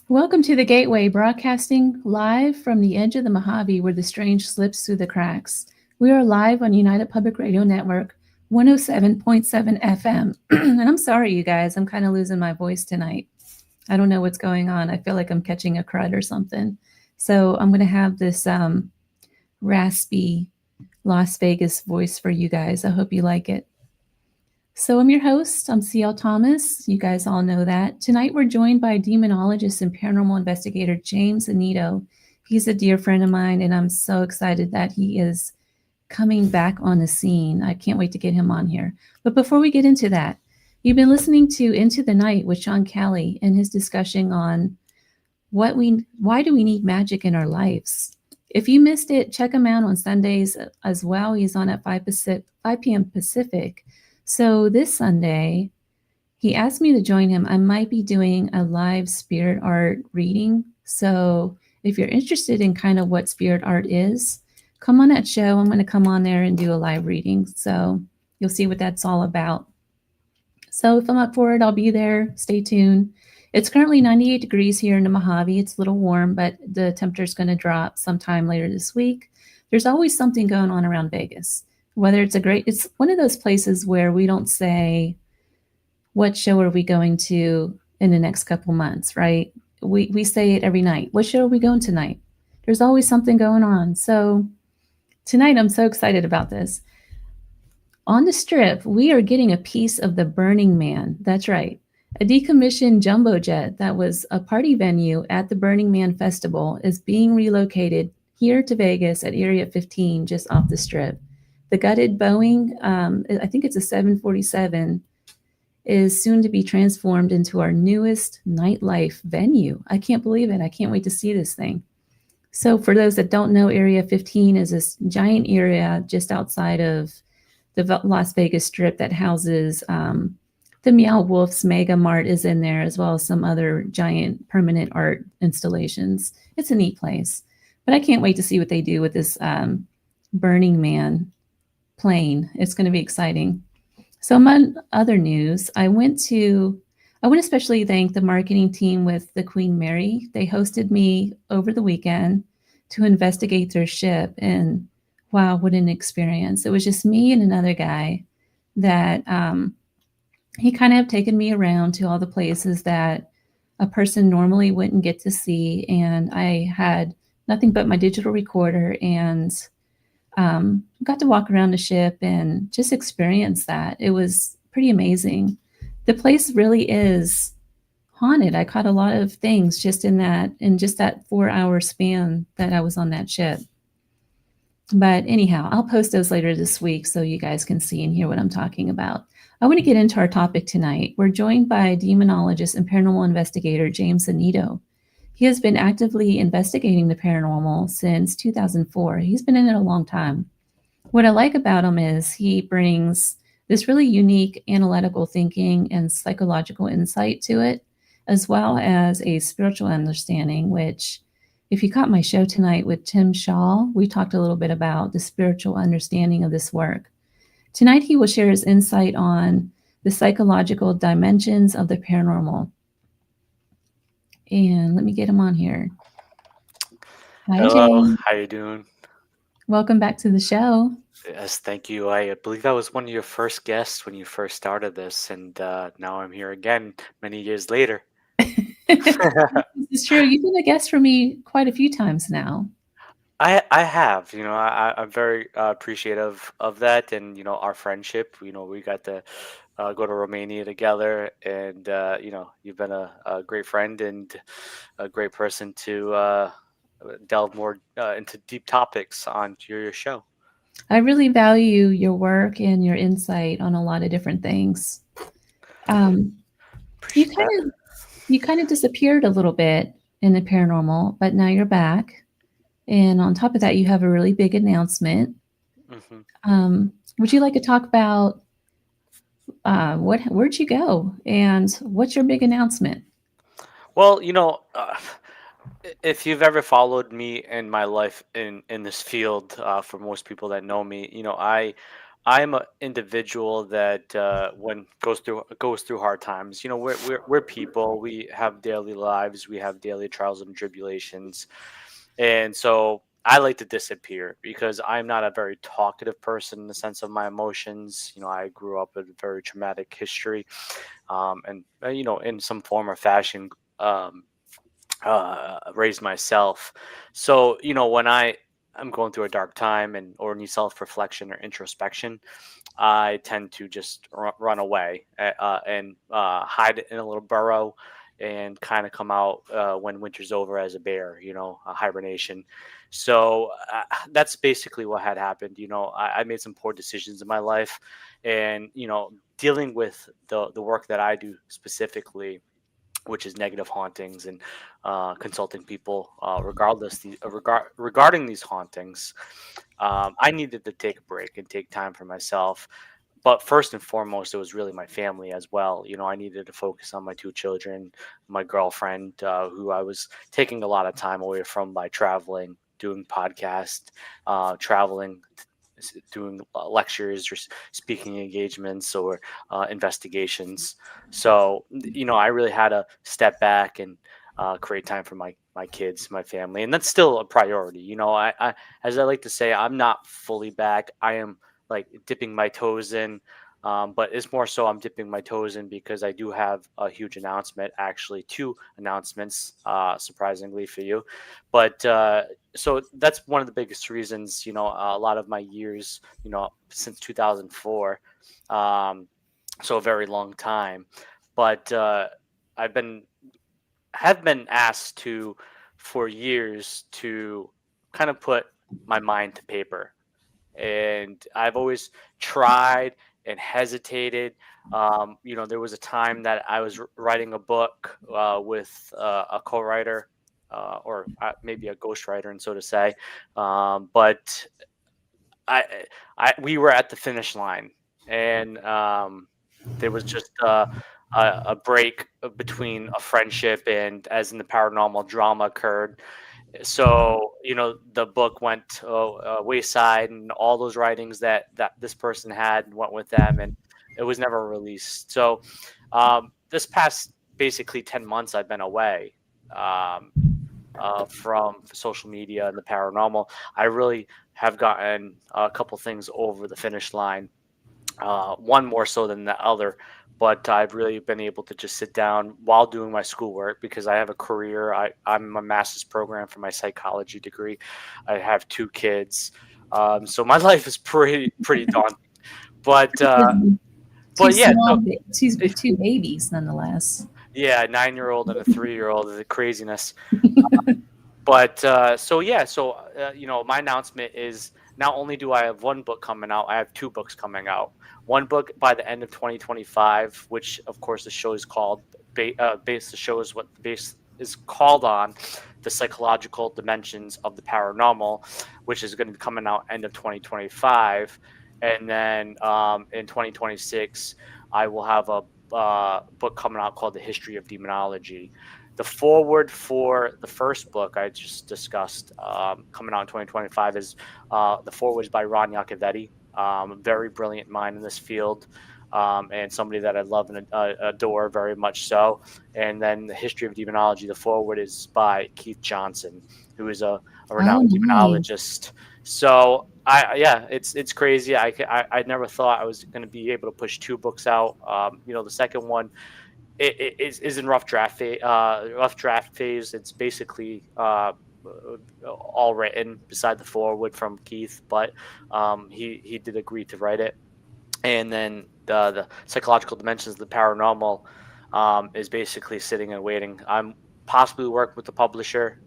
Welcome to the Gateway, broadcasting live from the edge of the Mojave where the strange slips through the cracks. We are live on United Public Radio Network, 107.7 FM. And I'm sorry, you guys, I'm kind of losing my voice tonight. I don't know what's going on. I feel like I'm catching a crud or something. So I'm going to have this raspy Las Vegas voice for you guys. I hope you like it. So I'm your host. I'm C.L. Thomas. You guys all know that. Tonight we're joined by demonologist and paranormal investigator James Annitto. He's a dear friend of mine, and I'm so excited that he is coming back on the scene. I can't wait to get him on here. But before we get into that, you've been listening to Into the Night with Sean Kelly and his discussion on why do we need magic in our lives. If you missed it, check him out on Sundays as well. He's on at 5 p.m. Pacific. So this Sunday, he asked me to join him. I might be doing a live spirit art reading. So if you're interested in kind of what spirit art is, come on that show. I'm going to come on there and do a live reading. So you'll see what that's all about. So if I'm up for it, I'll be there. Stay tuned. It's currently 98 degrees here in the Mojave. It's a little warm, but the temperature is going to drop sometime later this week. There's always something going on around Vegas. Whether it's one of those places where we don't say, what show are we going to in the next couple months, right? We say it every night. What show are we going tonight? There's always something going on. So tonight, I'm so excited about this. On the Strip, we are getting a piece of the Burning Man. That's right. A decommissioned jumbo jet that was a party venue at the Burning Man Festival is being relocated here to Vegas at Area 15, just off the Strip. The gutted Boeing, I think it's a 747, is soon to be transformed into our newest nightlife venue. I can't believe it. I can't wait to see this thing. So for those that don't know, Area 15 is this giant area just outside of the Las Vegas Strip that houses the Meow Wolf's Mega Mart is in there, as well as some other giant permanent art installations. It's a neat place. But I can't wait to see what they do with this Burning Man plane. It's going to be exciting. So among other news, I want to especially thank the marketing team with the Queen Mary. They hosted me over the weekend to investigate their ship, and wow, what an experience. It was just me and another guy that he kind of have taken me around to all the places that a person normally wouldn't get to see, and I had nothing but my digital recorder and got to walk around the ship and just experience that. It was pretty amazing. The place really is haunted. I caught a lot of things just in that 4-hour span that I was on that ship. But anyhow, I'll post those later this week so you guys can see and hear what I'm talking about. I want to get into our topic tonight. We're joined by demonologist and paranormal investigator James Annitto. He has been actively investigating the paranormal since 2004. He's been in it a long time. What I like about him is he brings this really unique analytical thinking and psychological insight to it, as well as a spiritual understanding, which, if you caught my show tonight with Tim Shaw, we talked a little bit about the spiritual understanding of this work. Tonight, he will share his insight on the psychological dimensions of the paranormal. And let me get him on here. Hi, Hello, James. how you doing? Welcome back to the show. Yes, thank you. I believe I was one of your first guests when you first started this, and now I'm here again many years later. This is true. You've been a guest for me quite a few times now. I have, I'm very appreciative of that, and our friendship. We got to go to Romania together, and you've been a great friend and a great person to delve more into deep topics on your show. I really value your work and your insight on a lot of different things. Um, you Appreciate kind that. of you kind of disappeared a little bit in the paranormal, but now you're back. And on top of that, you have a really big announcement. Hmm. Would you like to talk about where'd you go and what's your big announcement? Well, if you've ever followed me in my life in this field, for most people that know me, I'm an individual that when goes through hard times. We're people. We have daily lives. We have daily trials and tribulations, and so I like to disappear because I'm not a very talkative person in the sense of my emotions. I grew up with a very traumatic history, and in some form or fashion. Um, Raised myself. So, when I'm going through a dark time and or need self reflection or introspection, I tend to just run away and hide in a little burrow and kind of come out when winter's over as a bear, a hibernation. So that's basically what had happened. I made some poor decisions in my life, and dealing with the work that I do specifically, which is negative hauntings and consulting people regarding these hauntings. I needed to take a break and take time for myself. But first and foremost, it was really my family as well. I needed to focus on my two children, my girlfriend, who I was taking a lot of time away from by traveling, doing podcast, traveling, doing lectures or speaking engagements or investigations. So, I really had to step back and create time for my kids, my family, and that's still a priority. As I like to say, I'm not fully back. I am like dipping my toes in. But it's more so I'm dipping my toes in because I do have a huge announcement, actually, two announcements, surprisingly for you. But so that's one of the biggest reasons, a lot of my years, since 2004, um, so a very long time. But I've been have been asked to for years to kind of put my mind to paper, and I've always tried and hesitated. There was a time that I was writing a book with a co-writer, or maybe a ghostwriter, and so to say. But I, we were at the finish line, and there was just a break between a friendship, and as in the paranormal drama occurred, so the book went wayside, and all those writings that this person had went with them, and it was never released. So this past basically 10 months I've been away, um, from social media and the paranormal. I really have gotten a couple things over the finish line, one more so than the other. But I've really been able to just sit down while doing my schoolwork because I have a career. I'm a master's program for my psychology degree. I have two kids, so my life is pretty daunting. But Two yeah, so small, two babies, nonetheless. yeah, 9-year-old and a 3-year-old is a craziness. But so yeah, so my announcement is not only do I have one book coming out, I have two books coming out. One book by the end of 2025, which of course the show is called base. The show is what the base is called on, the psychological dimensions of the paranormal, which is going to be coming out end of 2025, and then in 2026 I will have a book coming out called the History of Demonology. The forward for the first book I just discussed, coming out in 2025, is the forward is by Ron Yacovetti, a very brilliant mind in this field, and somebody that I love and adore very much so. And then the History of Demonology, the forward is by Keith Johnson, who is a Oh, renowned nice. demonologist. So yeah, it's crazy. I never thought I was going to be able to push two books out. The second one is in rough draft phase. It's basically all written beside the forward from Keith, but he did agree to write it. And then the psychological dimensions of the paranormal is basically sitting and waiting. I'm possibly working with the publisher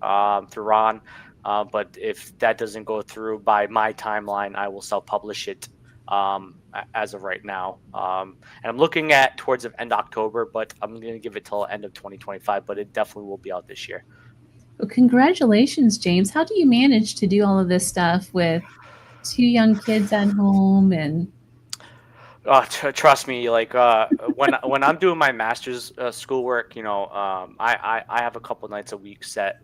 through Ron, but if that doesn't go through by my timeline, I will self-publish it as of right now. And I'm looking at towards the end October, but I'm going to give it till end of 2025. But it definitely will be out this year. Well, congratulations, James. How do you manage to do all of this stuff with two young kids at home and Trust me, like when I'm doing my master's schoolwork, I have a couple nights a week set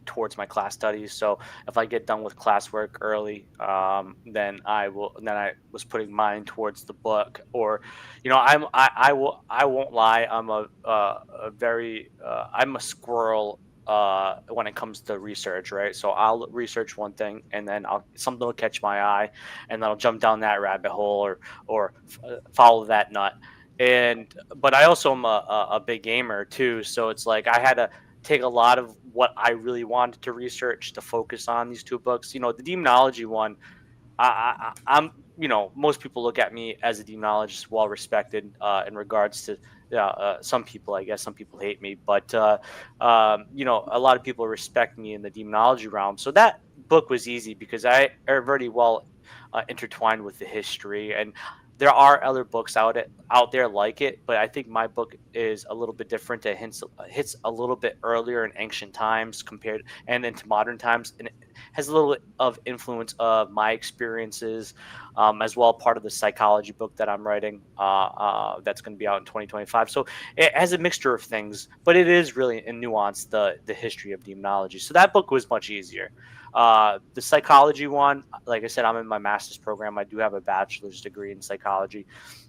towards my class studies. So if I get done with classwork early, then I will. Then I was putting mine towards the book, or, I won't lie. A very I'm a squirrel when it comes to research, right? So I'll research one thing, and then something will catch my eye, and then I'll jump down that rabbit hole, or follow that nut. And but I also am a big gamer too, so it's like I had to take a lot of what I really wanted to research to focus on these two books. The demonology one, I'm, most people look at me as a demonologist, well respected in regards to some people. I guess some people hate me, but a lot of people respect me in the demonology realm. So that book was easy because I are very well intertwined with the history, and there are other books out there like it, but I think my book is a little bit different. It hits a little bit earlier in ancient times compared and into modern times, and has a little bit of influence of my experiences, as well. Part of the psychology book that I'm writing, that's going to be out in 2025. So it has a mixture of things, but it is really in nuance the history of demonology. So that book was much easier. The psychology one, like I said, I'm in my master's program. I do have a bachelor's degree in psychology,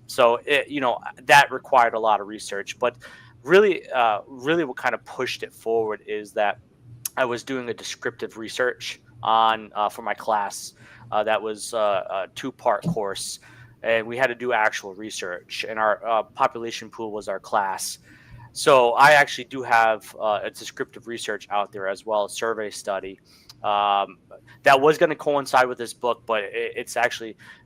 so that required a lot of research. But really, what kind of pushed it forward is that I was doing a descriptive research on for my class. That was a two-part course, and we had to do actual research. And our population pool was our class. So I actually do have a descriptive research out there as well, a survey study um, that was going to coincide with this book, but it's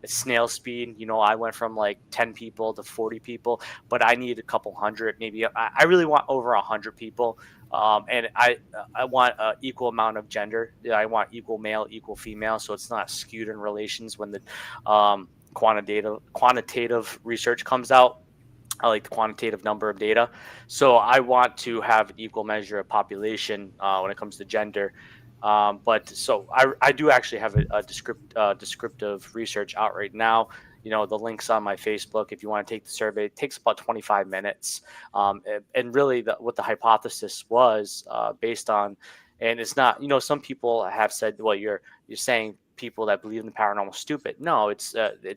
snail speed. I went from like 10 people to 40 people, but I need a couple hundred, maybe. I really want over 100 people. And I want an equal amount of gender. Yeah, I want equal male, equal female, so it's not skewed in relations when the quantitative research comes out. I like the quantitative number of data. So I want to have an equal measure of population when it comes to gender. But so I do actually have a descriptive research out right now. The link's on my Facebook. If you want to take the survey, it takes about 25 minutes. And really, what the hypothesis was based on, and it's not, some people have said, well, you're saying people that believe in the paranormal stupid. No, it's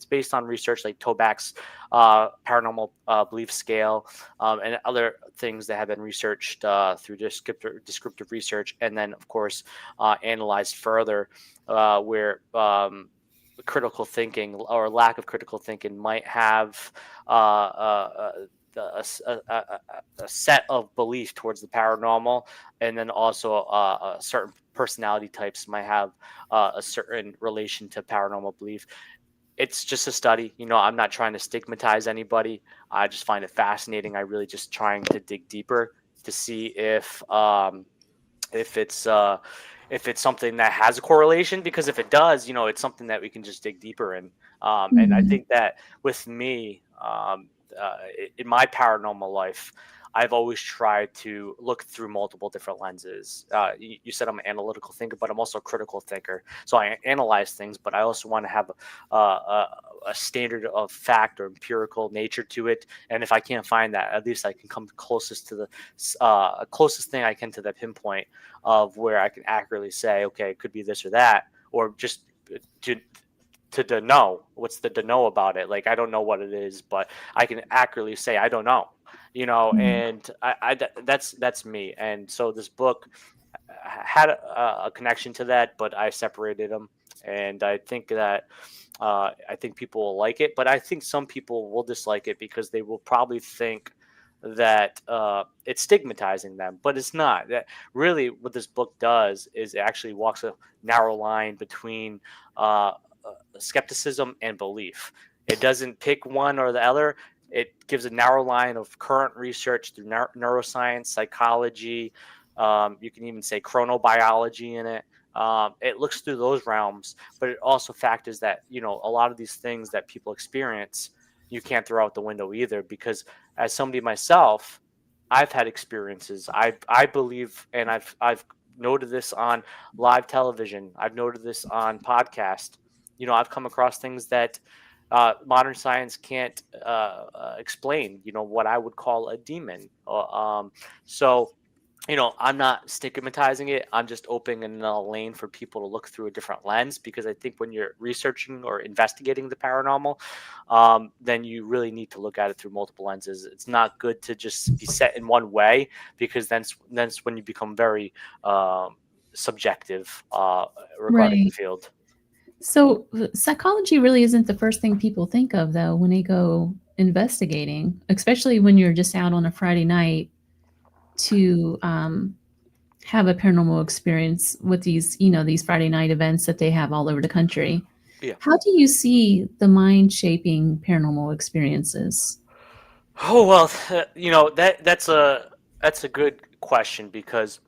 based on research like Tobac's paranormal belief scale, and other things that have been researched through descriptive research, and then of course analyzed further, where critical thinking or lack of critical thinking might have a set of belief towards the paranormal, and then also certain personality types might have a certain relation to paranormal belief. It's just a study. I'm not trying to stigmatize anybody. I just find it fascinating. I really just trying to dig deeper to see if it's uh if it's something that has a correlation, because if it does, it's something that we can just dig deeper in. And I Mhm. think that with me, in my paranormal life, I've always tried to look through multiple different lenses. You said I'm an analytical thinker, but I'm also a critical thinker. So I analyze things, but I also want to have a standard of fact or empirical nature to it. And if I can't find that, at least I can come closest to the closest thing I can to the pinpoint of where I can accurately say, okay, it could be this or that, or just to to know what's the to know about it. Like, I don't know what it is, but I can accurately say I don't know. Mhm. And that's me. And so this book had a connection to that, but I separated them. And I think people will like it, but I think some people will dislike it because they will probably think that it's stigmatizing them, but it's not. That really, what this book does is it actually walks a narrow line between uh, skepticism and belief. It doesn't pick one or the other. It gives a narrow line of current research through neuroscience, psychology. You can even say chronobiology in it. It looks through those realms, but it also factors that, a lot of these things that people experience, you can't throw out the window either. Because as somebody myself, I've had experiences. I believe, and I've noted this on live television. I've noted this on podcast. I've come across things that modern science can't explain. What I would call a demon. So I'm not stigmatizing it. I'm just opening a lane for people to look through a different lens, because I think when you're researching or investigating the paranormal, then you really need to look at it through multiple lenses. It's not good to just be set in one way, because that's when you become very subjective regarding the Right. field. So, psychology really isn't the first thing people think of, though, when they go investigating, especially when you're just out on a Friday night to have a paranormal experience with these Friday night events that they have all over the country. Yeah. How do you see the mind shaping paranormal experiences? Oh well, that's a good question, because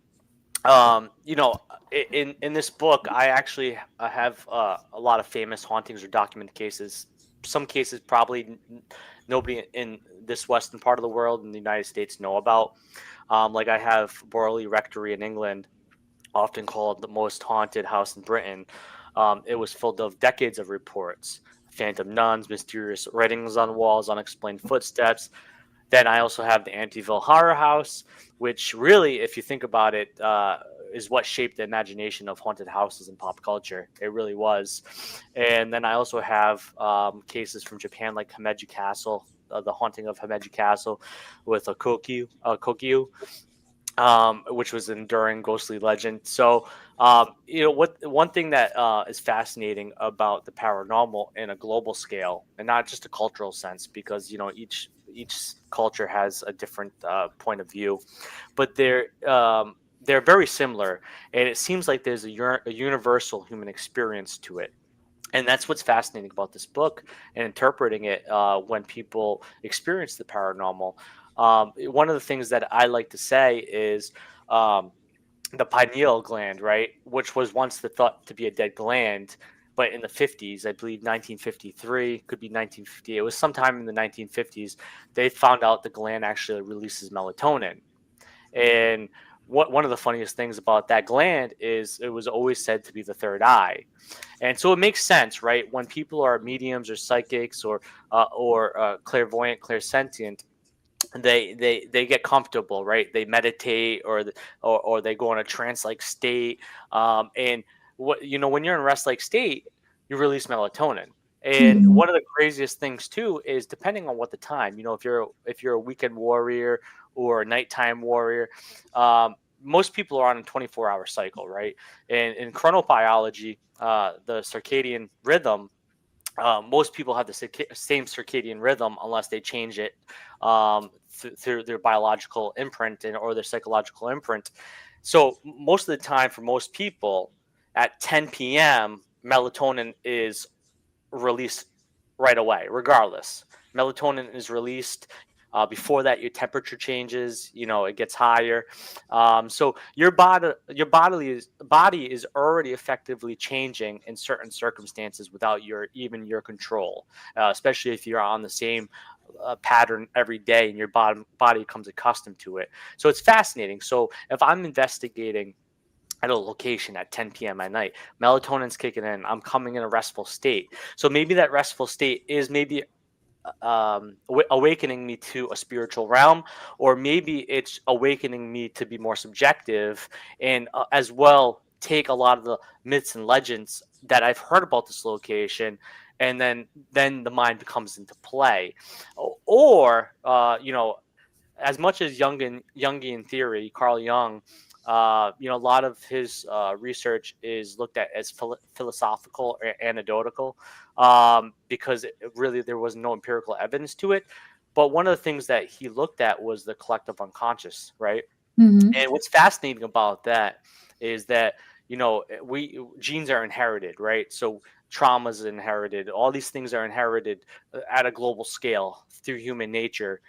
in this book, I actually have a lot of famous hauntings or documented cases. Some cases probably nobody in this western part of the world in the United States know about. Like I have Borley Rectory in England, often called the most haunted house in Britain. It was filled of decades of reports: phantom nuns, mysterious writings on walls, unexplained footsteps. Then I also have the Amityville Horror House, which really, if you think about it, is what shaped the imagination of haunted houses in pop culture. It really was. And then I also have cases from Japan, like Himeji Castle, the haunting of Himeji Castle, with a Kokyu, which was an enduring ghostly legend. So, what one thing that is fascinating about the paranormal in a global scale, and not just a cultural sense, because each culture has a different point of view, but they're very similar, and it seems like there's a universal human experience to it. And that's what's fascinating about this book and interpreting it when people experience the paranormal. One of the things that I like to say is um, the pineal gland, right, which was once thought to be a dead gland, but in the 50s, I believe 1953, could be 1950, it was sometime in the 1950s, they found out the gland actually releases melatonin. And one of the funniest things about that gland is it was always said to be the third eye. And so it makes sense, right? When people are mediums or psychics or clairvoyant, clairsentient, they get comfortable, right? They meditate, or they go in a trance like state. And when you're in rest like state, you release melatonin. And Mhm. one of the craziest things too is, depending on what the time, if you're a weekend warrior or a nighttime warrior, most people are on a 24-hour cycle, right? And in chronobiology, the circadian rhythm, most people have the same circadian rhythm unless they change it through their biological imprint or their psychological imprint. So most of the time, for most people, at 10 p.m., melatonin is released right away, regardless. Melatonin is released. Before that, your temperature changes. It gets higher. So your body is already effectively changing in certain circumstances without your control. Especially if you're on the same pattern every day, and your body becomes accustomed to it. So it's fascinating. So if I'm investigating at a location at 10 p.m. at night, melatonin's kicking in. I'm coming in a restful state. So maybe that restful state is maybe awakening me to a spiritual realm, or maybe it's awakening me to be more subjective, and as well take a lot of the myths and legends that I've heard about this location, and then the mind comes into play. Or as much as Jungian theory, Carl Jung, a lot of his research is looked at as philosophical or anecdotal, because really there was no empirical evidence to it. But one of the things that he looked at was the collective unconscious, right? Mhm. And what's fascinating about that is that we genes are inherited, right? So traumas inherited. All these things are inherited at a global scale through human nature.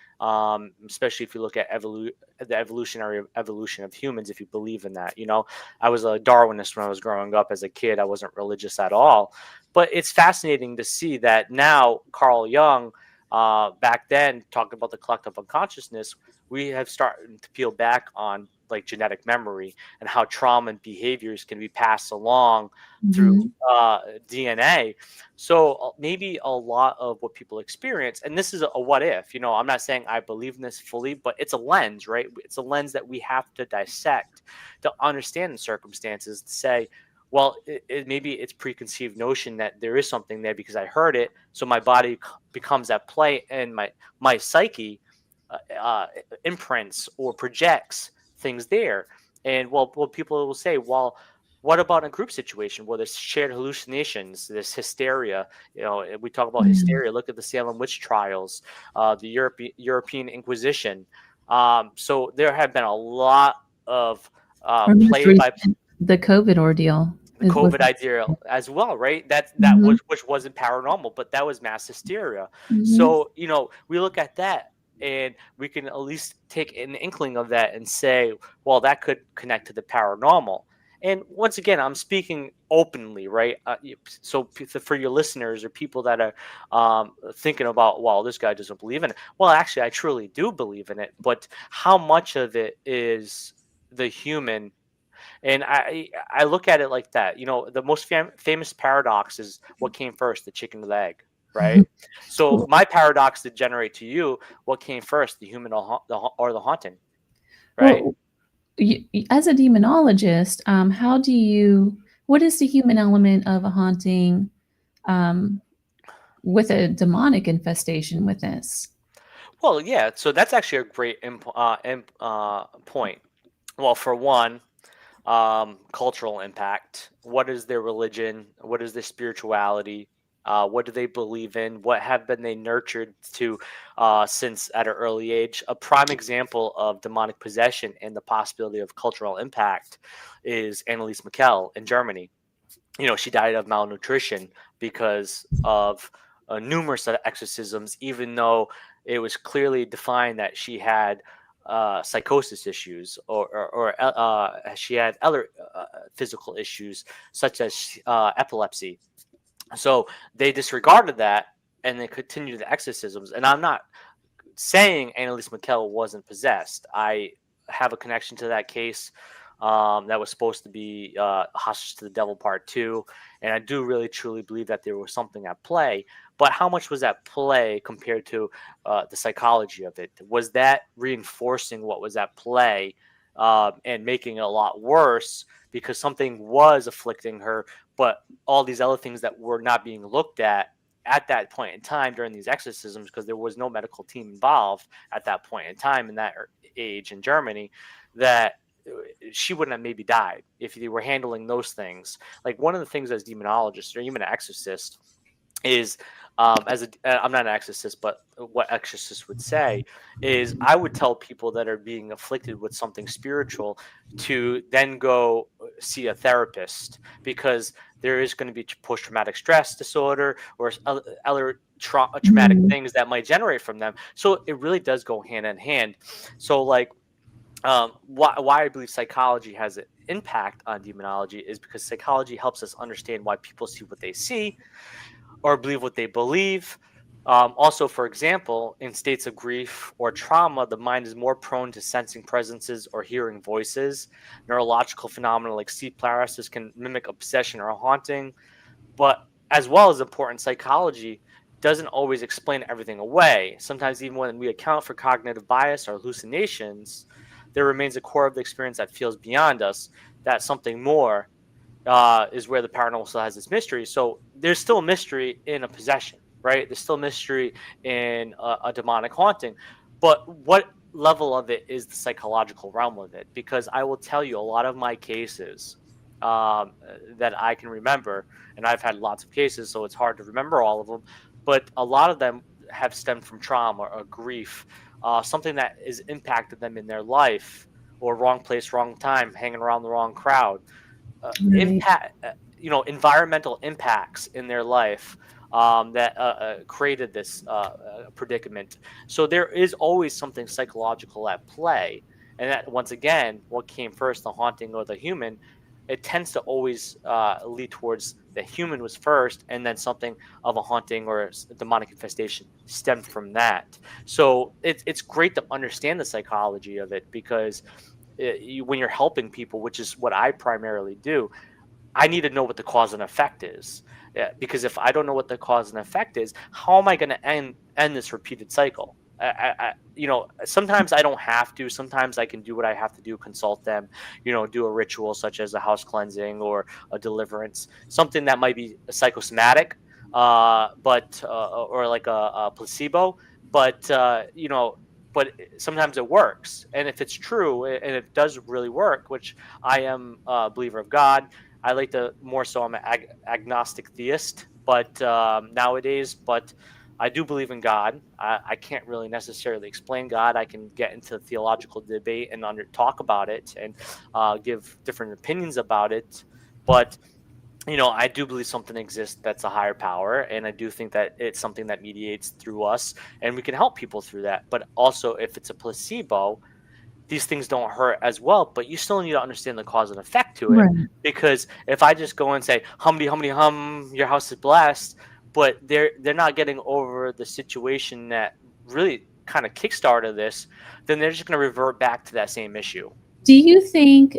Especially if you look at the evolutionary evolution of humans, if you believe in that. I was a Darwinist when I was growing up as a kid. I wasn't religious at all, but it's fascinating to see that now Carl Jung, back then, talked about the collective unconsciousness. We have started to peel back on like genetic memory and how trauma and behaviors can be passed along through Mhm. DNA. So maybe a lot of what people experience, and this is a what if, I'm not saying I believe in this fully, but it's a lens, right? It's a lens that we have to dissect to understand the circumstances, to say, well, maybe it's preconceived notion that there is something there because I heard it. So my body becomes at play, and my psyche imprints or projects things there. And well, people will say, well, what about a group situation where there's shared hallucinations, there's hysteria? We talk about Mm. hysteria. Look at the Salem witch trials, the European Inquisition. So there have been a lot of Or most play by recent, the COVID ordeal. the It was. COVID idea as well, right? That Mhm. was, which wasn't paranormal, but that was mass hysteria. Mhm. So we look at that, and we can at least take an inkling of that and say, well, that could connect to the paranormal. And once again, I'm speaking openly, right? So for your listeners or people that are thinking about, well, this guy doesn't believe in it. Well, actually, I truly do believe in it, but how much of it is the human? And I look at it like that. The most famous paradox is what came first, the chicken or the egg, right? So Well, my paradox to generate to you, what came first, the human or the haunting, right? well, as a demonologist, how do you? What is the human element of a haunting um, with a demonic infestation with this? Well, yeah. So that's actually a great point. Well, for one, cultural impact. What is their religion? What is their spirituality? What do they believe in? What have been they nurtured to since at an early age? A prime example of demonic possession and the possibility of cultural impact is Anneliese Michel in Germany. She died of malnutrition because of numerous exorcisms, even though it was clearly defined that she had psychosis issues, or she had other physical issues such as epilepsy. So they disregarded that, and they continued the exorcisms. And I'm not saying Annalise Mikel wasn't possessed. I have a connection to that case, that was supposed to be Hostage to the Devil Part 2. And I do really truly believe that there was something at play. But how much was at play compared to the psychology of it? Was that reinforcing what was at play, and making it a lot worse because something was afflicting her, but all these other things that were not being looked at that point in time during these exorcisms, because there was no medical team involved at that point in time in that age in Germany, that she wouldn't have maybe died if they were handling those things. Like one of the things as demonologists or even an exorcist is, I'm not an exorcist, but what exorcists would say is I would tell people that are being afflicted with something spiritual to then go see a therapist, because there is going to be post-traumatic stress disorder or other traumatic Mhm. things that might generate from them. So it really does go hand in hand. So like, why I believe psychology has an impact on demonology is because psychology helps us understand why people see what they see or believe what they believe. Also, for example, in states of grief or trauma, the mind is more prone to sensing presences or hearing voices. Neurological phenomena like sleep paralysis can mimic a possession or a haunting. But as well as important, psychology doesn't always explain everything away. Sometimes, even when we account for cognitive bias or hallucinations, there remains a core of the experience that feels beyond us, that something more is where the paranormal still has its mystery. So there's still a mystery in a possession, right? There's still mystery in a demonic haunting. But what level of it is the psychological realm of it? Because I will tell you, a lot of my cases that I can remember, and I've had lots of cases, so it's hard to remember all of them, but a lot of them have stemmed from trauma or grief, something that has impacted them in their life, or wrong place, wrong time, hanging around the wrong crowd. Right. Impact. environmental impacts in their life that created this predicament. So there is always something psychological at play, and that once again, what came first, the haunting or the human? It tends to always lead towards the human was first, and then something of a haunting or demonic infestation stemmed from that. So it's great to understand the psychology of it, because when you're helping people, which is what I primarily do, I need to know what the cause and effect is. Yeah, because if I don't know what the cause and effect is, how am I going to end this repeated cycle? Sometimes I don't have to. Sometimes I can do what I have to do, consult them, do a ritual such as a house cleansing or a deliverance, something that might be psychosomatic, but or like a placebo, but sometimes it works, and if it's true and it does really work, which I am a believer of God. I like to more so. I'm an agnostic theist, but nowadays, but I do believe in God. I can't really necessarily explain God. I can get into theological debate and talk about it and give different opinions about it. But I do believe something exists that's a higher power, and I do think that it's something that mediates through us, and we can help people through that. But also, if it's a placebo, these things don't hurt as well, but you still need to understand the cause and effect to it. Right. Because if I just go and say humdy humdy hum, your house is blessed, but they're not getting over the situation that really kind of kickstarted this, then they're just going to revert back to that same issue. Do you think,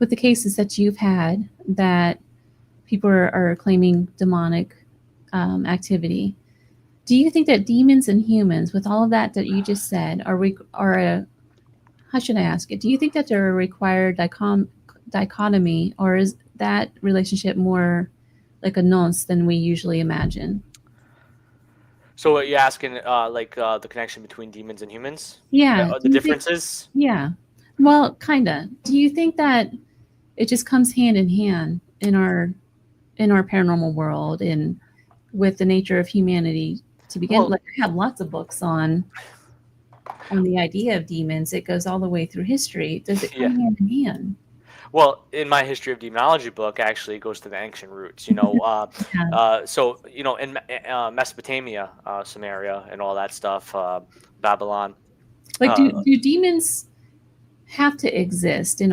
with the cases that you've had, that people are claiming demonic activity, do you think that demons and humans, with all of that you just said, are a, how should I ask it? Do you think that they're a required dichotomy, or is that relationship more like a nonce than we usually imagine? So what you're asking, the connection between demons and humans, Yeah. the Do you think? differences? Yeah. Well, kinda. Do you think that it just comes hand in hand in our paranormal world and with the nature of humanity to begin? Well, Like, I have lots of books on the idea of demons. It goes all the way through history. Does it yeah. come hand in hand? Well, in my history of demonology book, actually, it goes to the ancient roots. Yeah. So in Mesopotamia, Samaria, and all that stuff, Babylon. Like, Uh, do demons have to exist in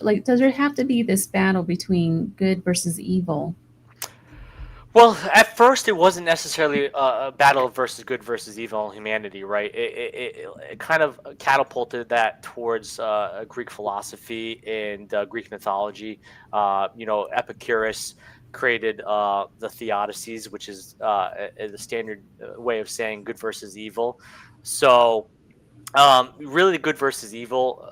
like, does there have to be this battle between good versus evil? well, at first, it wasn't necessarily a battle versus good versus evil in humanity, right? It kind of catapulted that towards Greek philosophy and Greek mythology. Epicurus created the theodicies, which is the standard way of saying good versus evil. So really, the good versus evil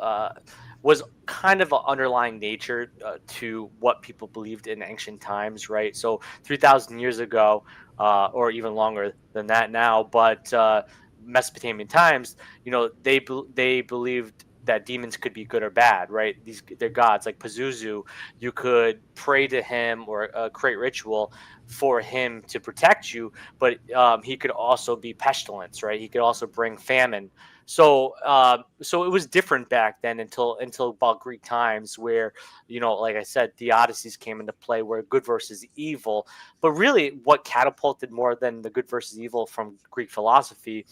was kind of an underlying nature to what people believed in ancient times, right? So 3,000 years ago, or even longer than that now, but Mesopotamian times, they believed that demons could be good or bad, right? They're gods like Pazuzu. You could pray to him or create ritual for him to protect you, but he could also be pestilence, right? He could also bring famine. So it was different back then until about Greek times, where like I said, theodicies came into play, where good versus evil. But really, what catapulted more than the good versus evil from Greek philosophy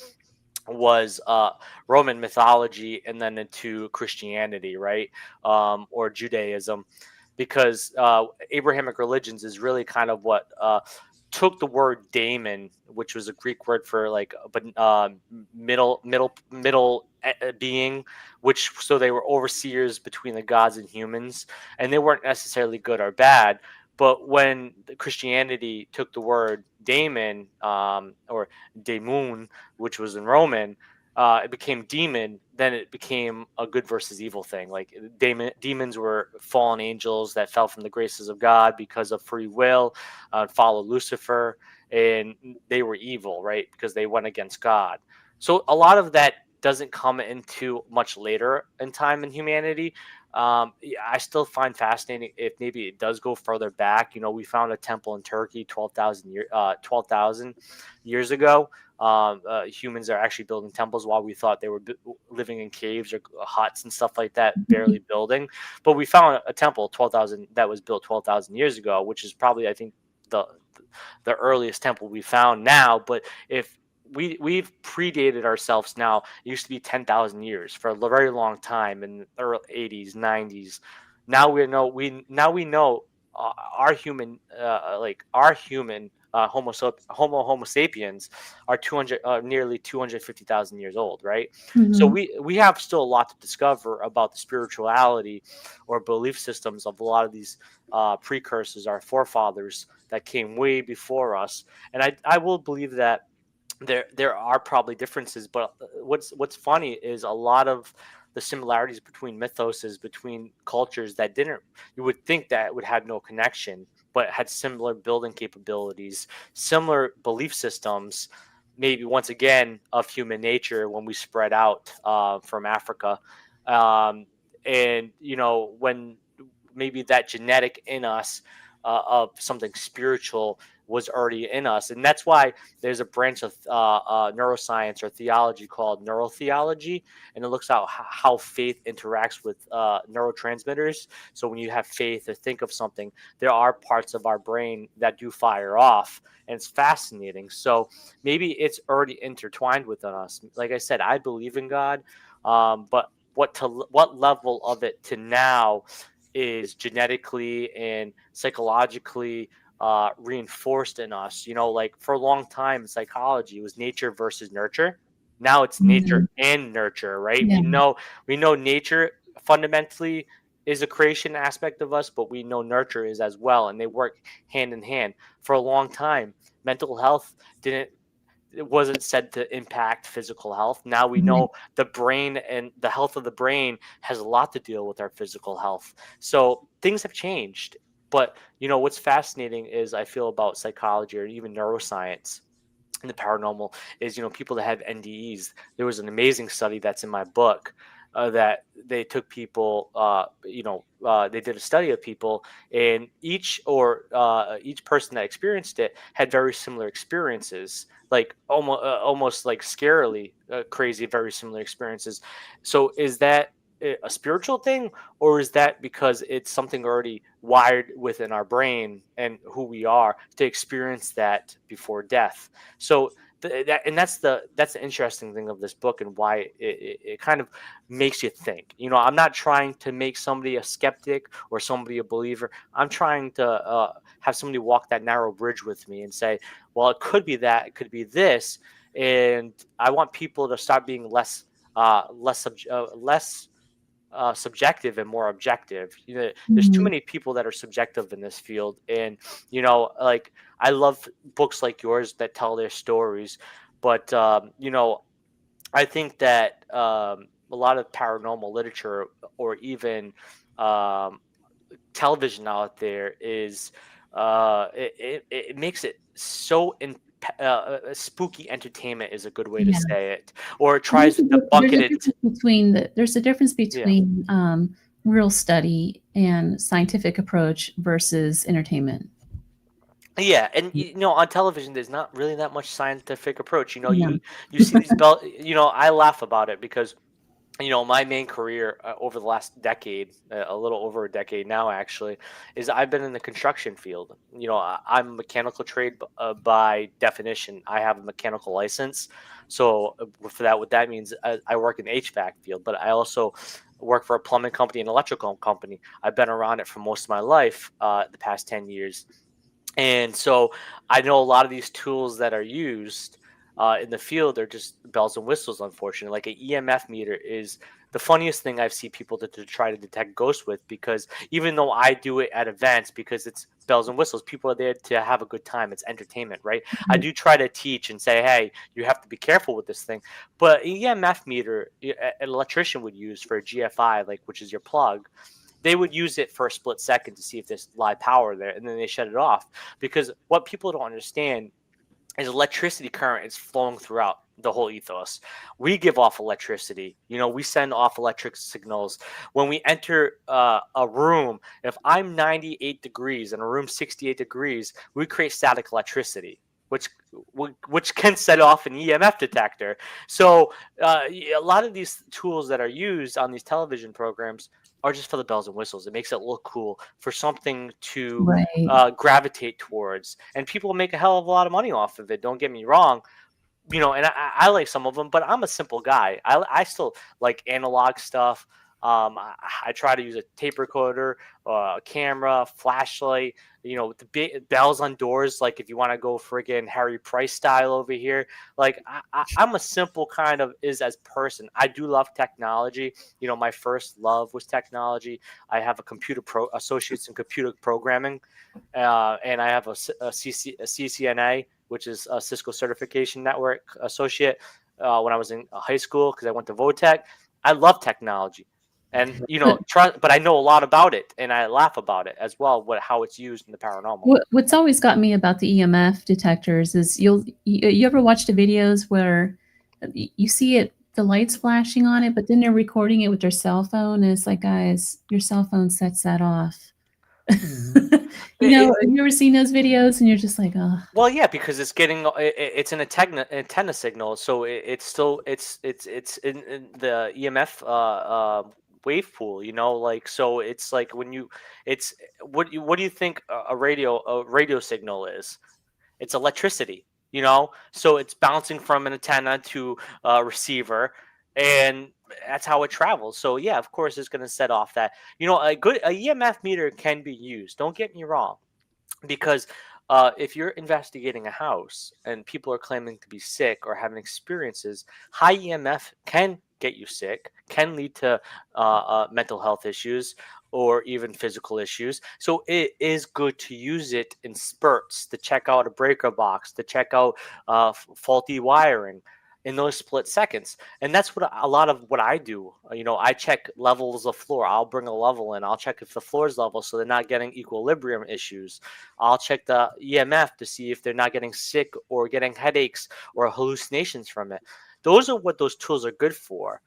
was Roman mythology, and then into Christianity, right, or Judaism, because Abrahamic religions is really kind of what took the word daemon, which was a Greek word for like but middle being, which so they were overseers between the gods and humans, and they weren't necessarily good or bad. But when Christianity took the word daemon, or daemon, which was in Roman, it became demon. Then it became a good versus evil thing. Like demons were fallen angels that fell from the graces of God because of free will, followed Lucifer, and they were evil, right? Because they went against God. So a lot of that doesn't come into much later in time in humanity. I still find fascinating if maybe it does go further back. We found a temple in Turkey 12,000 years ago. Humans are actually building temples while we thought they were living in caves or huts and stuff like that, barely building. But we found a temple 12,000 that was built 12,000 years ago, which is probably, I think, the the earliest temple we found now. But if we've predated ourselves now. It used to be 10,000 years for a very long time in the early 80s, 90s. Now we know our human our human Homo sapiens are 200 nearly 250,000 years old, right? So Mhm. we have still a lot to discover about the spirituality or belief systems of a lot of these precursors, our forefathers that came way before us. And I will believe that there are probably differences, but what's funny is a lot of the similarities between mythoses, between cultures that didn't, you would think that would have no connection, but had similar building capabilities, similar belief systems, maybe once again of human nature when we spread out from Africa. um, and when maybe that genetic in us of something spiritual was already in us. And that's why there's a branch of neuroscience or theology called neurotheology, and it looks at how faith interacts with neurotransmitters. So when you have faith or think of something, there are parts of our brain that do fire off, and it's fascinating. So maybe it's already intertwined within us. Like I said, I believe in God, but what level of it to now is genetically and psychologically reinforced in us. Like for a long time in psychology, it was nature versus nurture. Now it's nature Mhm. and nurture, right? Yeah. We know nature fundamentally is a creation aspect of us, but we know nurture is as well, and they work hand in hand. For a long time, mental health didn't it wasn't said to impact physical health. Now we Right. know the brain and the health of the brain has a lot to deal with our physical health. So things have changed. But what's fascinating is I feel about psychology or even neuroscience and the paranormal is people that have NDEs. There was an amazing study that's in my book that they took people. They did a study of people, and each person that experienced it had very similar experiences, like almost like scarily crazy, very similar experiences. So is that a spiritual thing, or is that because it's something already wired within our brain and who we are to experience that before death? So that's the interesting thing of this book, and why it kind of makes you think. I'm not trying to make somebody a skeptic or somebody a believer. I'm trying to have somebody walk that narrow bridge with me and say, well, it could be that, it could be this. And I want people to start being less subjective and more objective. There's too Mhm. many people that are subjective in this field, and like I love books like yours that tell their stories, but I think that a lot of paranormal literature or even um, television out there is it makes it so spooky entertainment is a good way to Yeah. say it, or it There's tries a to di debunk there's it a into difference between yeah. real study and scientific approach versus entertainment. Yeah, and on television, there's not really that much scientific approach. Yeah. You see these bell. I laugh about it because my main career over the last decade, a little over a decade now, actually, is I've been in the construction field. I'm a mechanical trade by definition. I have a mechanical license, so for that, what that means, I work in the HVAC field, but I also work for a plumbing company and electrical company. I've been around it for most of my life, the past 10 years. And so I know a lot of these tools that are used in the field are just bells and whistles, unfortunately. Like an EMF meter is the funniest thing I've seen people to try to detect ghosts with, because even though I do it at events because it's bells and whistles, people are there to have a good time. It's entertainment, right? I Right. do try to teach and say, hey, you have to be careful with this thing. But an EMF meter, an electrician would use for a GFI, like, which is your plug, they would use it for a split second to see if there's live power there, and then they shut it off. Because what people don't understand is electricity current is flowing throughout the whole ethos. We give off electricity. We send off electric signals when we enter a room. If I'm 98 degrees and a room 68 degrees, we create static electricity, which which can set off an EMF detector. So a lot of these tools that are used on these television programs are just for the bells and whistles. It makes it look cool for something to Right. gravitate towards, and people make a hell of a lot of money off of it. Don't get me wrong, and I like some of them, but I'm a simple guy. I still like analog stuff. I try to use a tape recorder, a camera, flashlight, with the big bells on doors. Like if you want to go friggin' Harry Price style over here, like I'm a simple kind of is as person. I do love technology. My first love was technology. I have a associates in computer programming, and I have a CCNA, which is a Cisco Certification Network Associate, when I was in high school because I went to Votech. I love technology, and but I know a lot about it, and I laugh about it as well. How it's used in the paranormal. What's always got me about the EMF detectors is you ever watch the videos where you see it, the lights flashing on it, but then they're recording it with their cell phone, and it's like, guys, your cell phone sets that off. Mhm. Have you ever seen those videos and you're just like, oh, Well, yeah, because it's getting it's an antenna signal, so it's still it's in the EMF wave pool, like so it's like when you it's what do you think a radio signal is? It's electricity, so it's bouncing from an antenna to a receiver, and that's how it travels. So yeah, of course it's going to set off that. A EMF meter can be used. Don't get me wrong, because if you're investigating a house and people are claiming to be sick or having experiences, high EMF can get you sick, can lead to mental health issues or even physical issues. So it is good to use it in spurts to check out a breaker box, to check out faulty wiring in those split seconds. And that's what a lot of what I do. I check levels of floor. I'll bring a level in. I'll check if the floor is level so they're not getting equilibrium issues. I'll check the EMF to see if they're not getting sick or getting headaches or hallucinations from it. Those are what those tools are good for.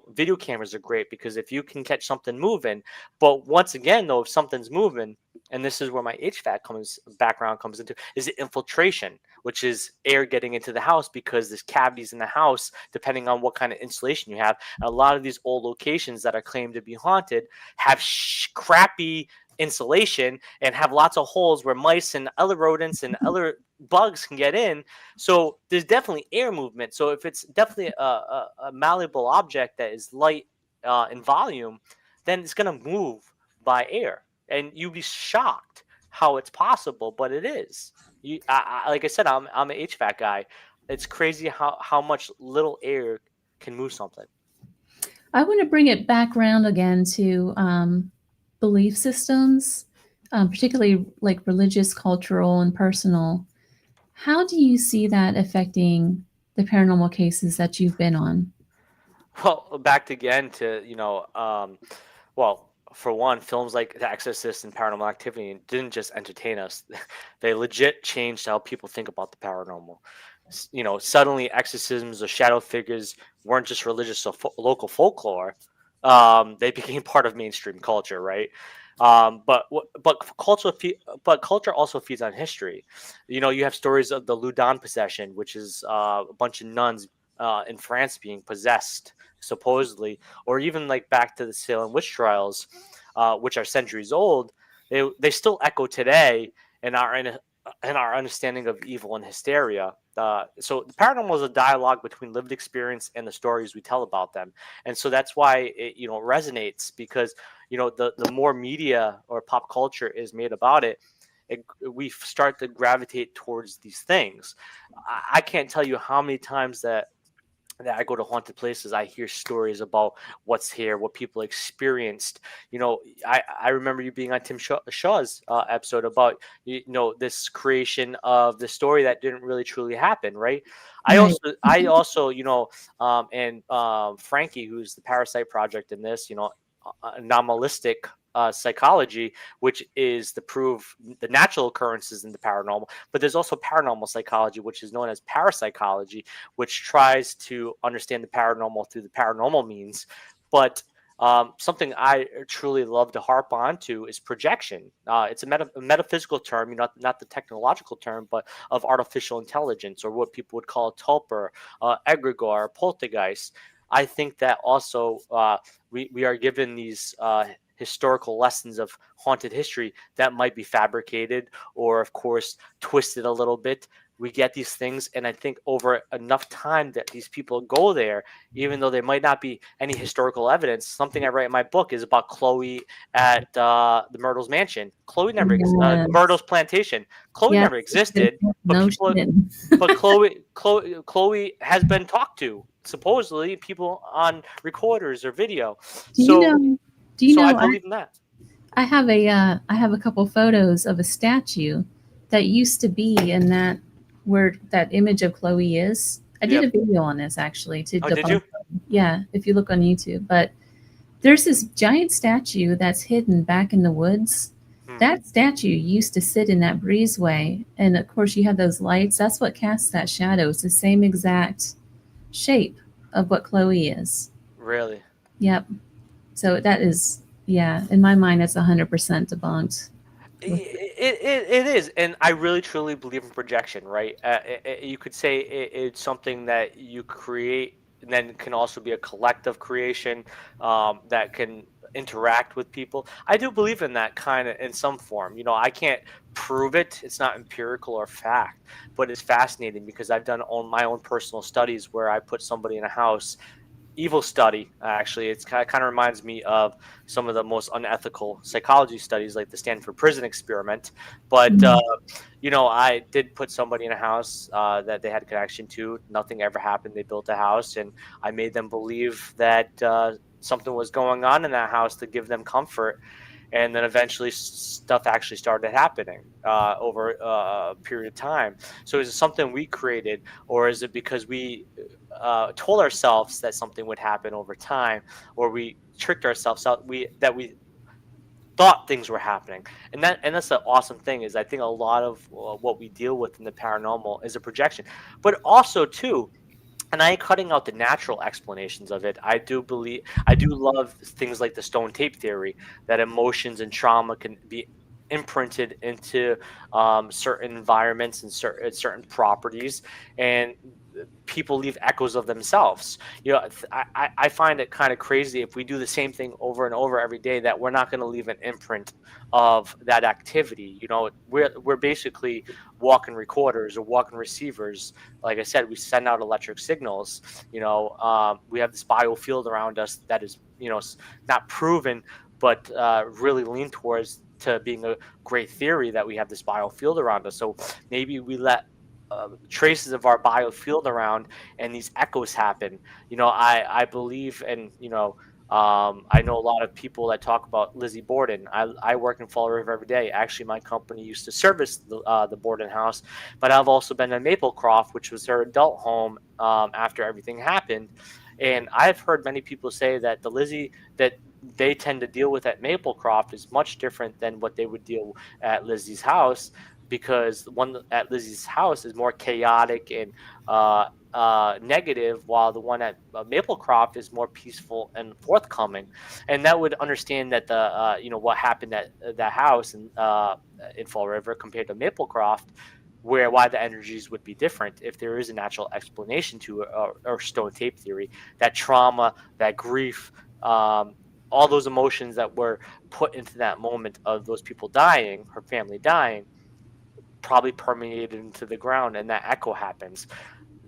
Video cameras are great because if you can catch something moving, but once again, though, if something's moving, and this is where my HVAC background comes into, is the infiltration, which is air getting into the house because there's cavities in the house, depending on what kind of insulation you have. And a lot of these old locations that are claimed to be haunted have crappy insulation and have lots of holes where mice and other rodents and other bugs can get in. So there's definitely air movement. So if it's definitely a malleable object that is light in volume, then it's going to move by air, and you'd be shocked how it's possible, but it is. Like I said, I'm an HVAC guy. It's crazy how much little air can move something. I want to bring it back around again to belief systems, particularly like religious, cultural, and personal. How do you see that affecting the paranormal cases that you've been on? Well, back again to well, for one, films like The Exorcist and Paranormal Activity didn't just entertain us; they legit changed how people think about the paranormal. Suddenly exorcisms or shadow figures weren't just religious or local folklore; they became part of mainstream culture, right? But culture also feeds on history. You have stories of the Loudun possession, which is a bunch of nuns in France being possessed supposedly, or even like back to the Salem witch trials, which are centuries old. They still echo today in our understanding of evil and hysteria. So the paranormal is a dialogue between lived experience and the stories we tell about them, and so that's why it resonates, because the more media or pop culture is made about it, we start to gravitate towards these things. I can't tell you how many times that I go to haunted places, I hear stories about what's here, what people experienced. I remember you being on Tim Shaw's episode about this creation of the story that didn't really truly happen, right? Right. I also and Frankie, who's the Parasite Project in this, anomalistic psychology, which is to prove the natural occurrences in the paranormal. But there's also paranormal psychology, which is known as parapsychology, which tries to understand the paranormal through the paranormal means. But something I truly love to harp on to is projection. It's a metaphysical term, not the technological term, but of artificial intelligence, or what people would call tulper, egregore, poltergeist. I think that also we are given these historical lessons of haunted history that might be fabricated or, of course, twisted a little bit. We get these things, and I think over enough time that these people go there, even though there might not be any historical evidence. Something I write in my book is about Chloe at the Myrtle's mansion. Chloe never Yes. Myrtle's plantation. Chloe Yes. never existed, but No people shit. but Chloe has been talked to, supposedly, people on recorders or video. Do you So know? Do you so I know? believe in that. I have a couple photos of a statue that used to be in that where that image of Chloe is. I did a Yep. video on this actually to Oh, did debunk you? them. Yeah, if you look on YouTube. But there's this giant statue that's hidden back in the woods. Hmm. That statue used to sit in that breezeway, and of course you have those lights. That's what casts that shadow. It's the same exact shape of what Chloe is. Really? Yep. So that is, yeah, in my mind, it's 100% debunked. With It is, and I really truly believe in projection, right? You could say it's something that you create, and then can also be a collective creation that can interact with people. I do believe in that kind of in some form. I can't prove it; it's not empirical or fact, but it's fascinating because I've done my own personal studies where I put somebody in a house. Evil study, actually. It's kind of reminds me of some of the most unethical psychology studies, like the Stanford prison experiment. But I did put somebody in a house that they had a connection to. Nothing ever happened. They built a house, and I made them believe that something was going on in that house to give them comfort. And then eventually stuff actually started happening over a period of time. So is it something we created, or is it because we told ourselves that something would happen over time, or we tricked ourselves out we thought things were happening? And that's the awesome thing, is I think a lot of what we deal with in the paranormal is a projection. But also too, and I ain't cutting out the natural explanations of it. I do love things like the stone tape theory, that emotions and trauma can be imprinted into certain environments and certain properties, and people leave echoes of themselves. I find it kind of crazy if we do the same thing over and over every day, that we're not going to leave an imprint of that activity. We're basically walking recorders or walking receivers. Like I said, we send out electric signals. We have this biofield around us that is, not proven, but really lean towards to being a great theory, that we have this biofield around us. So maybe we let traces of our biofield around, and these echoes happen. I believe, and I know a lot of people that talk about Lizzie Borden. I work in Fall River every day. Actually, my company used to service the Borden house, but I've also been in Maplecroft, which was her adult home after everything happened. And I've heard many people say that the Lizzie that they tend to deal with at Maplecroft is much different than what they would deal at Lizzie's house, because the one at Lizzie's house is more chaotic and negative, while the one at Maplecroft is more peaceful and forthcoming. And that would understand that what happened at that house in Fall River compared to Maplecroft, why the energies would be different, if there is a natural explanation to it, or stone tape theory, that trauma, that grief, all those emotions that were put into that moment of those people dying, her family dying, probably permeated into the ground, and that echo happens.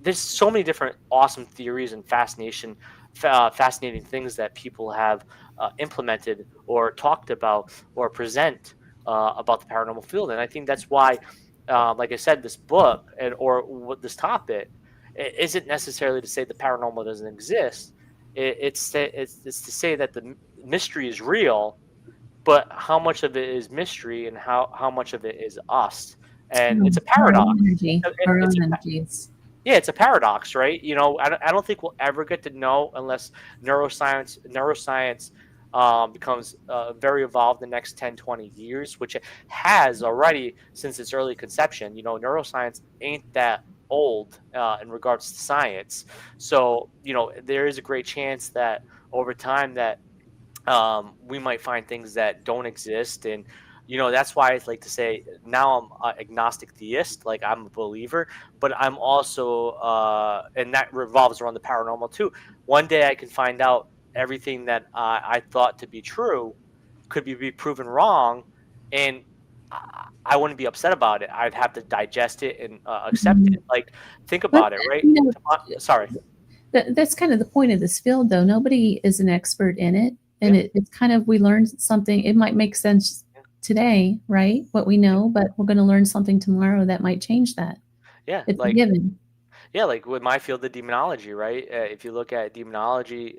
There's so many different awesome theories and fascinating things that people have implemented or talked about or present about the paranormal field. And I think that's why, like I said, this book or what this topic isn't necessarily to say the paranormal doesn't exist. It's to say that the mystery is real, but how much of it is mystery, and how much of it is us? And it's a our paradox. own energy, our It's own a energies. Yeah, it's a paradox, right? I don't think we'll ever get to know, unless neuroscience becomes very evolved in the next 10, 20 years, which it has already since its early conception. Neuroscience ain't that old in regards to science. So, there is a great chance that over time that we might find things that don't exist. And that's why I like to say now I'm agnostic theist, like I'm a believer, but I'm also and that revolves around the paranormal too. One day I can find out everything that I thought to be true be proven wrong, and I wouldn't be upset about it. I'd have to digest it and accept it. Mhm. Like, think But about it, right? you know, Sorry. that's kind of the point of this field, though. Nobody is an expert in it, and Yeah, it's kind of we learn something. It might make sense yeah, today, right? What we yeah, know, but we're going to learn something tomorrow that might change that. yeah. It's a Like, given. yeah, like with my field of demonology, right? If you look at demonology,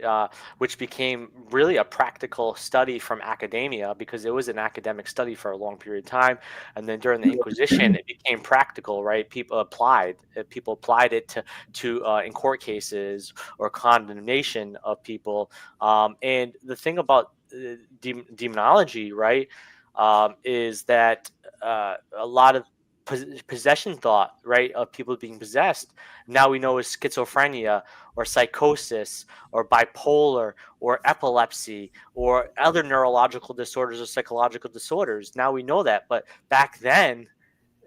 which became really a practical study from academia because it was an academic study for a long period of time, and then during the Inquisition, it became practical, right? People applied it to in court cases or condemnation of people. And the thing about demonology, right, is that a lot of possession thought, right, of people being possessed now we know is schizophrenia or psychosis or bipolar or epilepsy or other neurological disorders or psychological disorders. Now we know that, but back then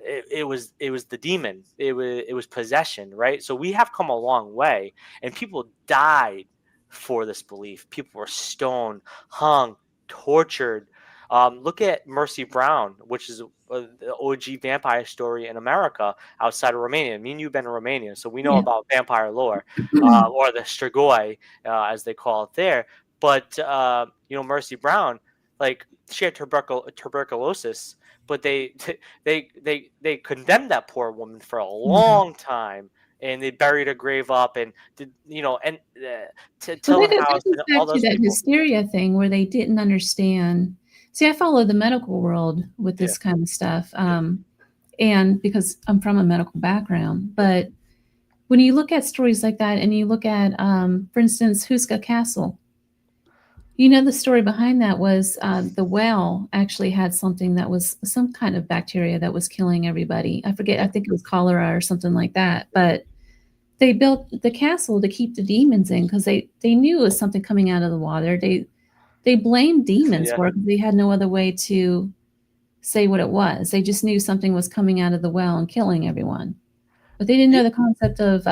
it was the demon. It was possession, right? So we have come a long way, and people died for this belief. People were stoned, hung, tortured. Look at Mercy Brown, which is the OG vampire story in America outside of Romania. Me and you've been to Romania, so we know Yeah. about vampire lore, or the Strigoi, as they call it there. But Mercy Brown, like, she had tuberculosis, but they condemned that poor woman for a Mhm. long time, and they buried her grave up and did and Well, that Tillenhouse goes and back all to those that people. hysteria thing where they didn't understand. See, I follow the medical world with Yeah, this kind of stuff, yeah, and because I'm from a medical background. yeah, But when you look at stories like that, and you look at, for instance, Huska Castle, the story behind that was the well actually had something that was some kind of bacteria that was killing everybody. I forget, I yeah, think it was cholera or something like that. But they built the castle to keep the demons in because they knew it was something coming out of the water. They blamed demons yeah. for it 'cause they had no other way to say what it was. They just knew something was coming out of the well and killing everyone. But they didn't know the concept of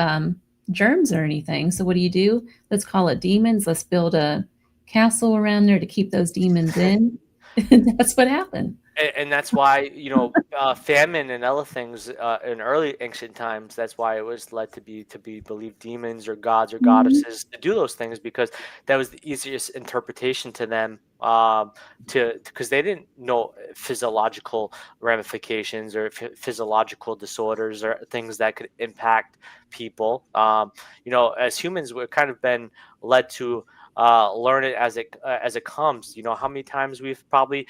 germs or anything. So what do you do? Let's call it demons. Let's build a castle around there to keep those demons in. And that's what happened. And that's why famine and other things in early ancient times. That's why it was led to be believed demons or gods or Mhm. goddesses to do those things because that was the easiest interpretation to them. To because they didn't know physiological ramifications or physiological disorders or things that could impact people. As humans, we've kind of been led to learn it as it comes. How many times we've probably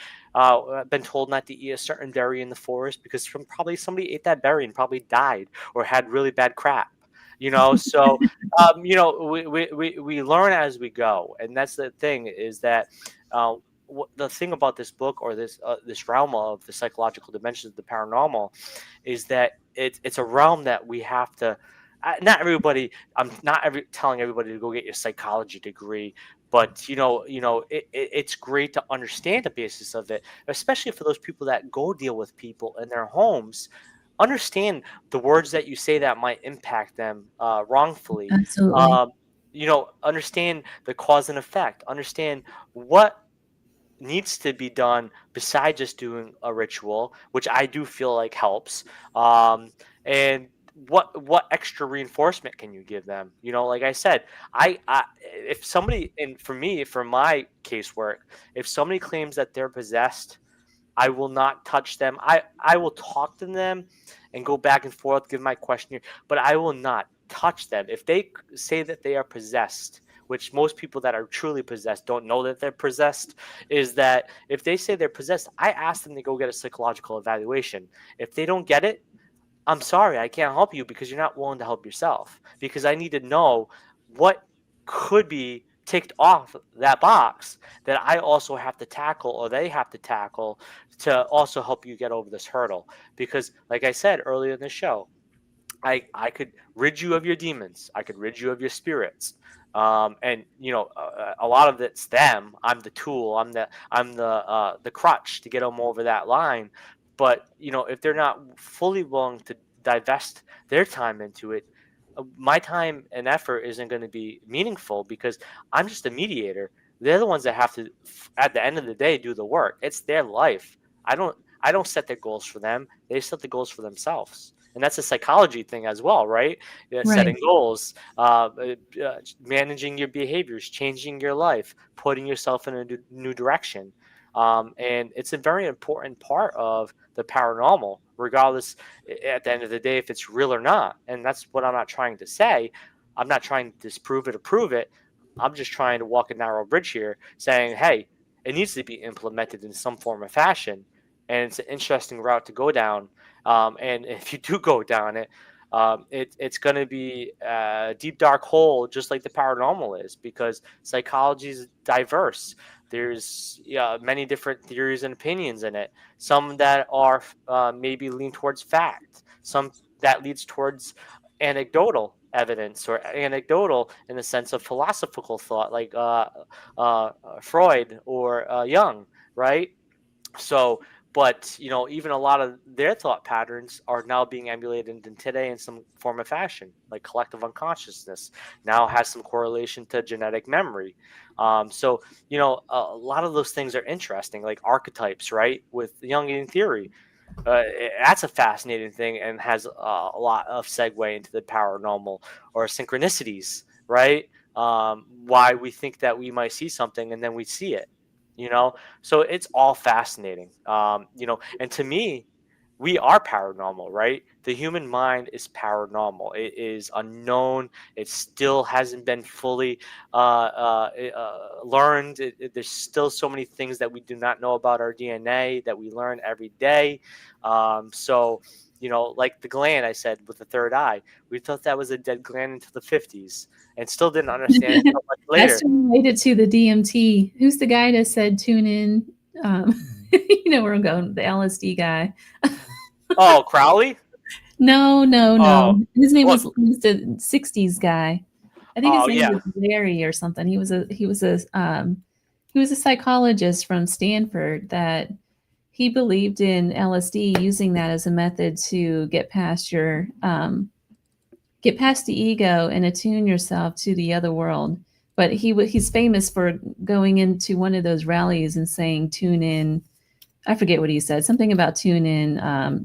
been told not to eat a certain berry in the forest because probably somebody ate that berry and probably died or had really bad crap. So we learn as we go, and that's the thing is that uh, the thing about this book or this realm of the psychological dimensions of the paranormal is that it's a realm that we have to. Not everybody. I'm not telling everybody to go get your psychology degree, but it's great to understand the basis of it, especially for those people that go deal with people in their homes. Understand the words that you say that might impact them wrongfully. Absolutely. um, Understand the cause and effect. Understand what needs to be done beside just doing a ritual, which I do feel like helps. And what extra reinforcement can you give them? Like I said, I if somebody, and for me, for my casework, if somebody claims that they're possessed, I will not touch them. I will talk to them and go back and forth, give my question, but I will not touch them. If they say that they are possessed, which most people that are truly possessed don't know that they're possessed, is that if they say they're possessed, I ask them to go get a psychological evaluation. If they don't get it, I'm sorry, I can't help you because you're not willing to help yourself. Because I need to know what could be ticked off that box that I also have to tackle, or they have to tackle, to also help you get over this hurdle. Because, like I said earlier in the show, I could rid you of your demons. I could rid you of your spirits. And a lot of it's them. I'm the tool. I'm the crutch to get them over that line. But if they're not fully willing to divest their time into it, my time and effort isn't going to be meaningful, because I'm just a mediator. They're the ones that have to, at the end of the day, do the work. It's their life. I don't set their goals for them. They set the goals for themselves. And that's a psychology thing as well, right? Yeah, setting Right. goals, managing your behaviors, changing your life, putting yourself in a new direction. And it's a very important part of the paranormal, regardless, at the end of the day, if it's real or not. And that's what I'm not trying to say. I'm not trying to disprove it or prove it. I'm just trying to walk a narrow bridge here, saying, hey, it needs to be implemented in some form or fashion. And it's an interesting route to go down. And if you do go down it, it's going to be a deep, dark hole, just like the paranormal is, because psychology is diverse. There's many different theories and opinions in it. Some that are maybe lean towards fact, some that leads towards anecdotal evidence, or anecdotal in the sense of philosophical thought, like Freud or Jung, right? So, but even a lot of their thought patterns are now being emulated in today in some form of fashion, like collective unconsciousness now has some correlation to genetic memory. So a lot of those things are interesting, like archetypes, right? With Jungian theory, that's a fascinating thing, and has a lot of segue into the paranormal, or synchronicities, right? Why we think that we might see something and then we see it, you know? So it's all fascinating. And to me, we are paranormal, right? The human mind is paranormal. It is unknown. It still hasn't been fully learned. There's still so many things that we do not know about our DNA that we learn every day. So, like the gland I said with the third eye, we thought that was a dead gland until the 50s, and still didn't understand it until much That's later. related to the DMT. Who's the guy that said tune in? You know where I'm going, the LSD guy. Oh, Crowley? No, no, Oh, no. His name what? was the '60s guy. I think his Oh, name yeah. was Larry or something. He was a psychologist from Stanford that he believed in LSD, using that as a method to get past the ego and attune yourself to the other world. But he's famous for going into one of those rallies and saying, "Tune in." I forget what he said. Something about tune in,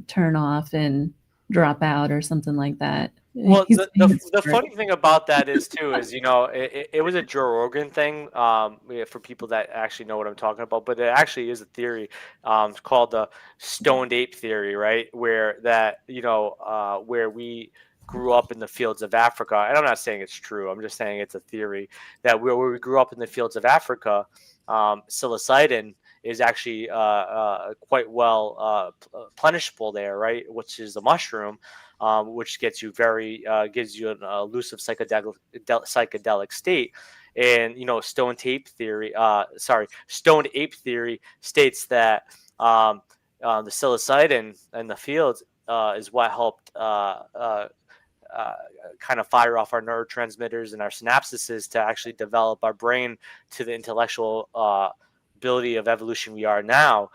turn off, and drop out, or something like that. Well, He's famous the for it. funny thing about that is too is it was a Joe Rogan thing, yeah, for people that actually know what I'm talking about, but it actually is a theory, it's called the stoned ape theory, right? Where we grew up in the fields of Africa, and I'm not saying it's true. I'm just saying it's a theory that where we grew up in the fields of Africa, psilocybin is actually quite well plenishable there, right? Which is a mushroom, which gets you gives you an elusive psychedelic state. And stoned ape theory states that the psilocybin in the fields is what helped uh, kind of fire off our neurotransmitters and our synapses to actually develop our brain to the intellectual ability of evolution we are now.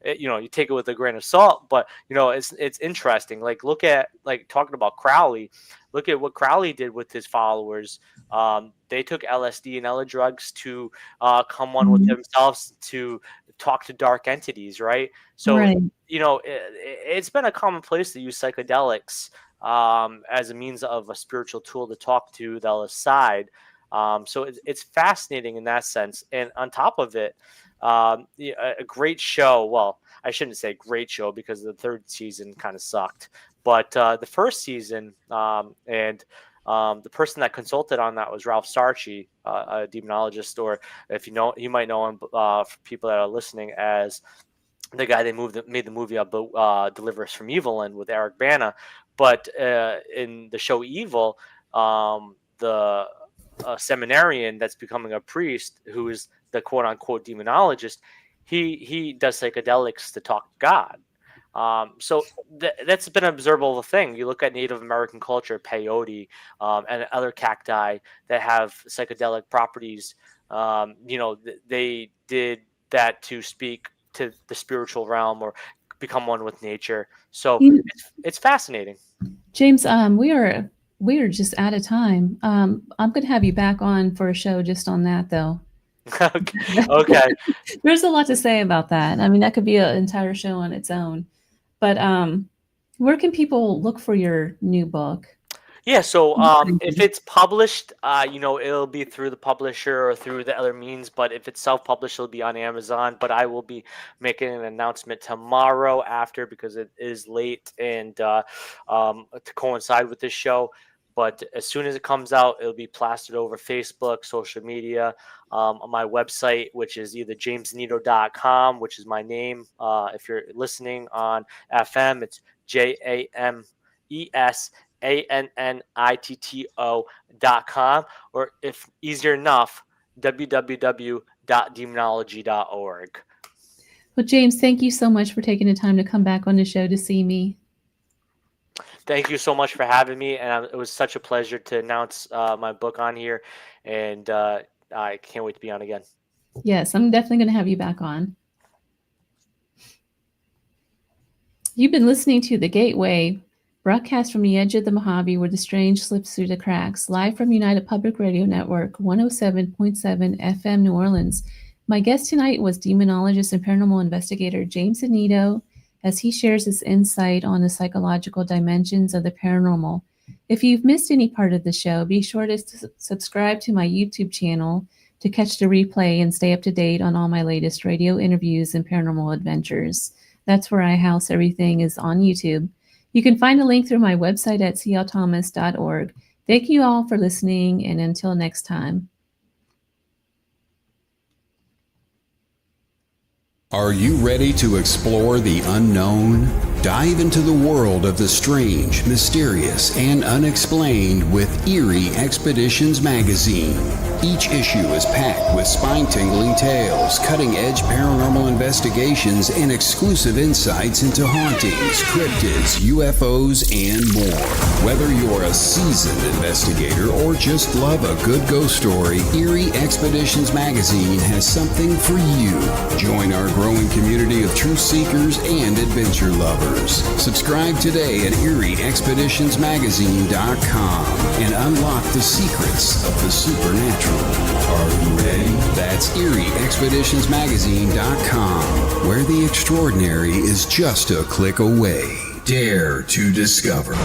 You take it with a grain of salt, but it's interesting. Like, look at, like, talking about Crowley. Look at what Crowley did with his followers. They took LSD and other drugs to come one with Mhm. themselves, to talk to dark entities, right? So Right. it's been a common place to use psychedelics as a means of a spiritual tool to talk to the other side. So it's fascinating in that sense, and on top of it, yeah, a great show. Well, I shouldn't say great show, because the third season kind of sucked. But the first season, and the person that consulted on that was Ralph Sarchi, a demonologist, or if you might know him, for people that are listening, as the guy they made the movie about, Deliver Us from Evil, and with Eric Bana. But in the show Evil, the a seminarian that's becoming a priest, who is the quote unquote demonologist, he does psychedelics to talk to God. So that's been an observable thing. You look at Native American culture, peyote, and other cacti that have psychedelic properties. They did that to speak to the spiritual realm or become one with nature. So You- it's fascinating. James, we are just out of time. I'm going to have you back on for a show just on that, though. Okay. Okay. There's a lot to say about that. I mean, that could be an entire show on its own. But where can people look for your new book? Yeah, so if it's published, it'll be through the publisher or through the other means. But if it's self-published, it'll be on Amazon. But I will be making an announcement tomorrow after, because it is late and to coincide with this show. But as soon as it comes out, it'll be plastered over Facebook, social media, on my website, which is either jamesannitto.com, which is my name. If you're listening on FM, it's JAMESANNITTO.com, or if easier enough, www.demonology.org. Well, James, thank you so much for taking the time to come back on the show to see me. Thank you so much for having me, and it was such a pleasure to announce my book on here, and I can't wait to be on again. Yes, I'm definitely going to have you back on. You've been listening to The Gateway, broadcast from the edge of the Mojave where the strange slips through the cracks, live from United Public Radio Network, 107.7 FM New Orleans. My guest tonight was demonologist and paranormal investigator James Annitto, as he shares his insight on the psychological dimensions of the paranormal. If you've missed any part of the show, be sure to subscribe to my YouTube channel to catch the replay and stay up to date on all my latest radio interviews and paranormal adventures. That's where I house everything, is on YouTube. You can find a link through my website at clthomas.org. Thank you all for listening, and until next time. Are you ready to explore the unknown? Dive into the world of the strange, mysterious, and unexplained with Eerie Expeditions magazine. Each issue is packed with spine-tingling tales, cutting-edge paranormal investigations, and exclusive insights into hauntings, cryptids, UFOs, and more. Whether you're a seasoned investigator or just love a good ghost story, Eerie Expeditions magazine has something for you. Join our growing community of truth seekers and adventure lovers. Subscribe today at EerieExpeditionsMagazine.com and unlock the secrets of the supernatural. Are you ready? That's EerieExpeditionsMagazine.com, where the extraordinary is just a click away. Dare to discover.